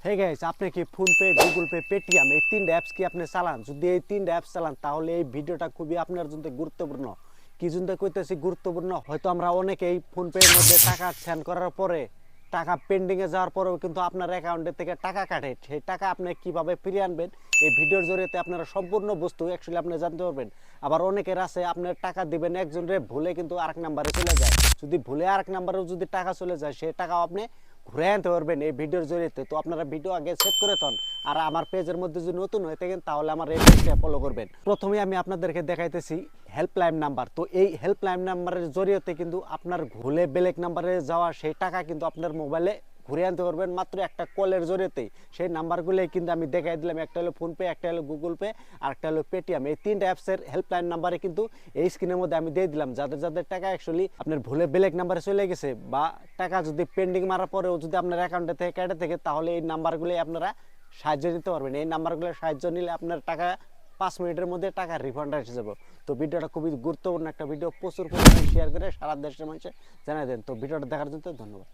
Hey guys, আপনি কি PhonePe, Google pay, Paytm এই তিনটা অ্যাপস কি আপনি চালান? যদি এই তিনটা অ্যাপস চালান তাহলে এই ভিডিওটা খুবই আপনার জন্য গুরুত্বপূর্ণ। কি জন্য কইতেছি গুরুত্বপূর্ণ? হয়তো আমরা অনেকেই ফোনপের মধ্যে টাকা সেন্ড করার পরে টাকা পেন্ডিং এ যাওয়ার পরেও কিন্তু আপনার অ্যাকাউন্টে থেকে টাকা কাটে। সেই টাকা আপনি কিভাবে ফিরিয়ে আনবেন এই ভিডিওর জরিয়তে আপনারা সম্পূর্ণ বস্তু অ্যাকচুয়ালি আপনি জানতে পারবেন। আবার অনেকের আছে আপনার টাকা দিবেন একজনের ভুলে কিন্তু আরেক নাম্বারে চলে যায়। যদি ভুলে আরেক নাম্বারেও যদি টাকা চলে যায় সেই টাকাও আপনি ঘুরে আনতে পারবেন এই ভিডিওর জরিয়তে। তো আপনারা ভিডিও আগে সেভ করে তন, আর আমার পেজের মধ্যে যদি নতুন হয়ে থাকেন তাহলে আমার এই পেজটা ফলো করবেন। প্রথমে আমি আপনাদেরকে দেখাইতেছি হেল্পলাইন নাম্বার। তো এই হেল্পলাইন নাম্বারের জরিয়তে কিন্তু আপনার ভুলে বেলেগ নাম্বারে যাওয়া সেই টাকা কিন্তু আপনার মোবাইলে ঘুরে আনতে পারবেন মাত্র একটা কলের জরিয়তেই। সেই নাম্বারগুলোই কিন্তু আমি দেখাই দিলাম। একটা হলো ফোনপে, একটা হলো গুগল পে, আর একটা হলো পেটিএম। এই তিনটা অ্যাপসের হেল্পলাইন নাম্বারে কিন্তু এই স্ক্রিনের মধ্যে আমি দিয়ে দিলাম। যাদের যাদের টাকা অ্যাকচুয়ালি আপনার ভুলে বেলেগ নাম্বারে চলে গেছে বা টাকা যদি পেন্ডিং মারার পরেও যদি আপনার অ্যাকাউন্টে থেকে কেটে থাকে তাহলে এই নাম্বারগুলোই আপনারা সাহায্য নিতে পারবেন। এই নাম্বারগুলোর সাহায্য নিলে আপনার টাকা 5 মিনিটের মধ্যে টাকা রিফান্ড এসে যাবে। তো ভিডিওটা খুবই গুরুত্বপূর্ণ একটা ভিডিও, প্রচুর পরিমাণে শেয়ার করে সারা দেশের মানুষে জানাই দেন। তো ভিডিওটা দেখার জন্য ধন্যবাদ।